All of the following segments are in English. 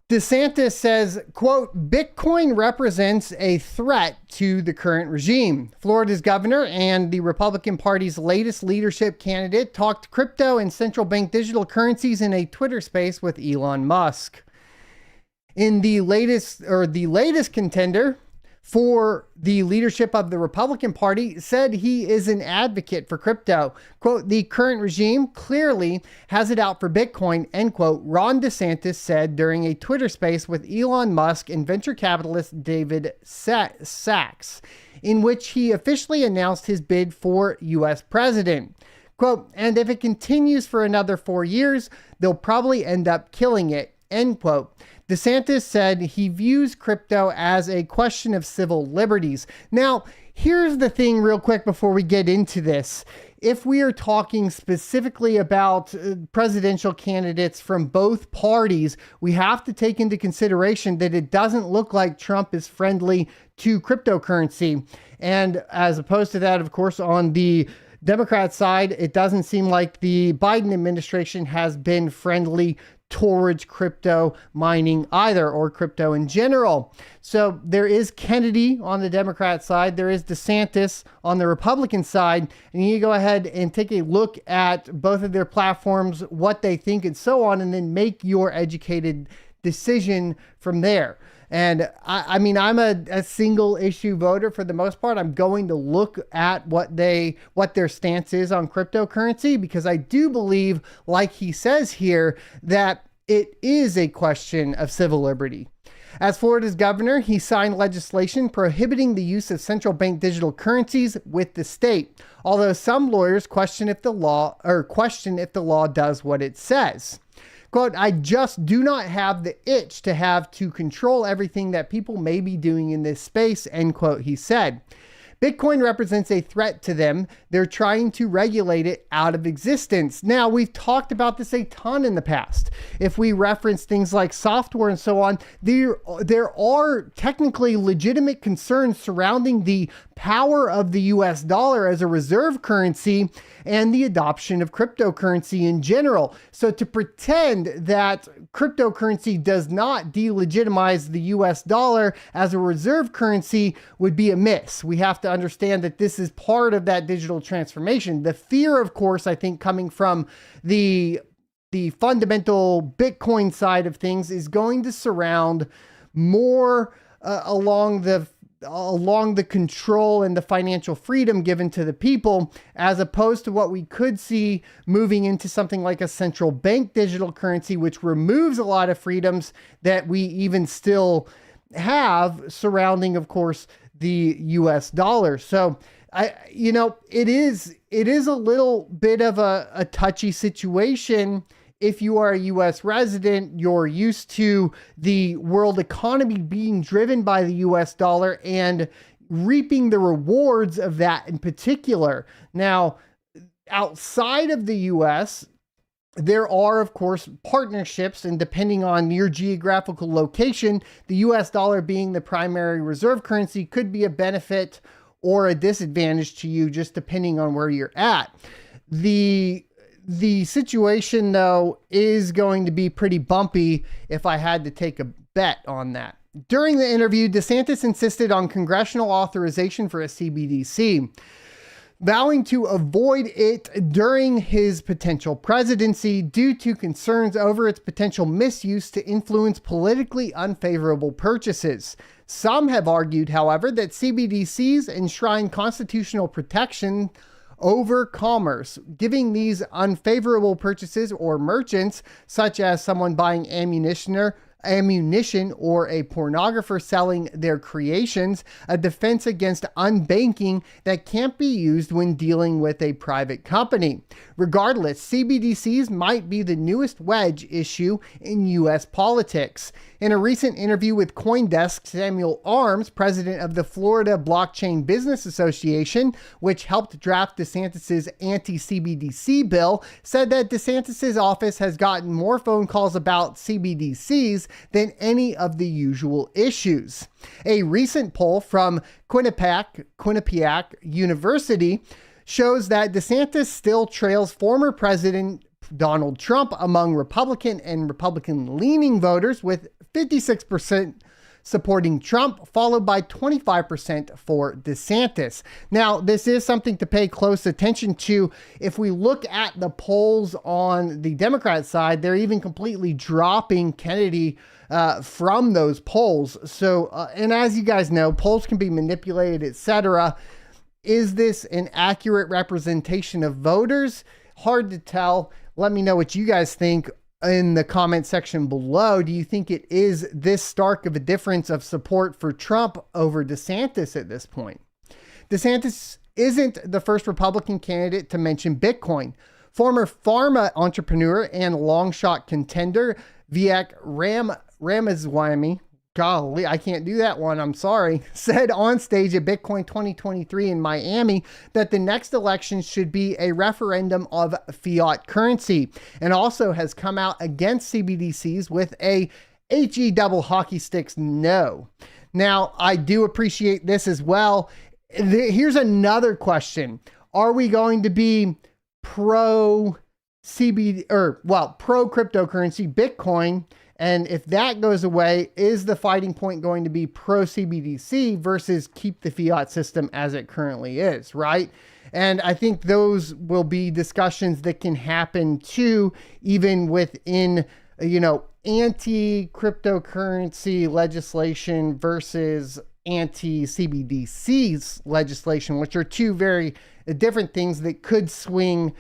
DeSantis says, quote, Bitcoin represents a threat to the current regime. Florida's governor and the Republican Party's latest leadership candidate talked crypto and central bank digital currencies in a Twitter space with Elon Musk. In the latest contender for the leadership of the Republican Party said he is an advocate for crypto. Quote, the current regime clearly has it out for Bitcoin, end quote, Ron DeSantis said during a Twitter space with Elon Musk and venture capitalist David Sachs, in which he officially announced his bid for U.S. president. Quote, and if it continues for another 4 years, they'll probably end up killing it, end quote. DeSantis said he views crypto as a question of civil liberties. Now, here's the thing real quick before we get into this. If we are talking specifically about presidential candidates from both parties, we have to take into consideration that it doesn't look like Trump is friendly to cryptocurrency. And as opposed to that, of course, on the Democrat side, it doesn't seem like the Biden administration has been friendly towards crypto mining either, or crypto in general. So there is Kennedy on the Democrat side, there is DeSantis on the Republican side, and you go ahead and take a look at both of their platforms, what they think and so on, and then make your educated decision from there. And I mean, I'm a single issue voter for the most part. I'm going to look at what their stance is on cryptocurrency, because I do believe, like he says here, that it is a question of civil liberty. As Florida's governor, he signed legislation prohibiting the use of central bank digital currencies with the state, although some lawyers question if the law does what it says. Quote, I just do not have the itch to have to control everything that people may be doing in this space, end quote, he said. Bitcoin represents a threat to them. They're trying to regulate it out of existence. Now, we've talked about this a ton in the past. If we reference things like software and so on, there are technically legitimate concerns surrounding the power of the US dollar as a reserve currency and the adoption of cryptocurrency in general. So to pretend that cryptocurrency does not delegitimize the US dollar as a reserve currency would be a miss. We have to understand that this is part of that digital transformation. The fear, of course, I think coming from the fundamental Bitcoin side of things is going to surround more along the control and the financial freedom given to the people, as opposed to what we could see moving into something like a central bank digital currency, which removes a lot of freedoms that we even still have surrounding, of course, the US dollar. So it is a little bit of a touchy situation. If you are a U.S. resident, you're used to the world economy being driven by the U.S. dollar and reaping the rewards of that in particular. Now, outside of the U.S., there are, of course, partnerships, and depending on your geographical location, the U.S. dollar being the primary reserve currency could be a benefit or a disadvantage to you, just depending on where you're at. The situation, though, is going to be pretty bumpy if I had to take a bet on that. During the interview, DeSantis insisted on congressional authorization for a CBDC, vowing to avoid it during his potential presidency due to concerns over its potential misuse to influence politically unfavorable purchases. Some have argued, however, that CBDCs enshrine constitutional protection over commerce, giving these unfavorable purchases or merchants, such as someone buying ammunition or a pornographer selling their creations, a defense against unbanking that can't be used when dealing with a private company. Regardless, CBDCs might be the newest wedge issue in U.S. politics. In a recent interview with CoinDesk, Samuel Arms, president of the Florida Blockchain Business Association, which helped draft DeSantis' anti-CBDC bill, said that DeSantis' office has gotten more phone calls about CBDCs than any of the usual issues. A recent poll from Quinnipiac University shows that DeSantis still trails former President Donald Trump among Republican and Republican-leaning voters, with 56% supporting Trump, followed by 25% for DeSantis. Now, this is something to pay close attention to. If we look at the polls on the Democrat side, they're even completely dropping Kennedy from those polls. So, and as you guys know, polls can be manipulated, etc. Is this an accurate representation of voters? Hard to tell. Let me know what you guys think in the comment section below. Do you think it is this stark of a difference of support for Trump over DeSantis at this point? DeSantis isn't the first Republican candidate to mention Bitcoin. Former pharma entrepreneur and long shot contender Vivek Ramaswamy, golly, I can't do that one, I'm sorry, said on stage at Bitcoin 2023 in Miami that the next election should be a referendum of fiat currency, and also has come out against CBDCs with a HE double hockey sticks no. Now, I do appreciate this as well. Here's another question. Are we going to be pro cryptocurrency Bitcoin? And if that goes away, is the fighting point going to be pro CBDC versus keep the fiat system as it currently is, right? And I think those will be discussions that can happen too, even within, anti-cryptocurrency legislation versus anti-CBDCs legislation, which are two very different things that could swing,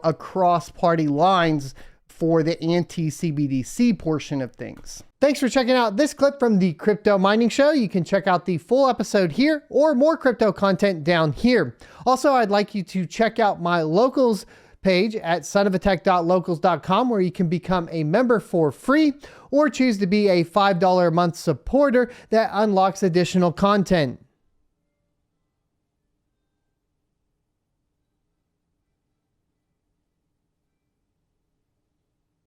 across party lines for the anti-CBDC portion of things. Thanks for checking out this clip from the Crypto Mining Show. You can check out the full episode here or more crypto content down here. Also, I'd like you to check out my locals page at sonofatech.locals.com, where you can become a member for free or choose to be a $5 a month supporter that unlocks additional content.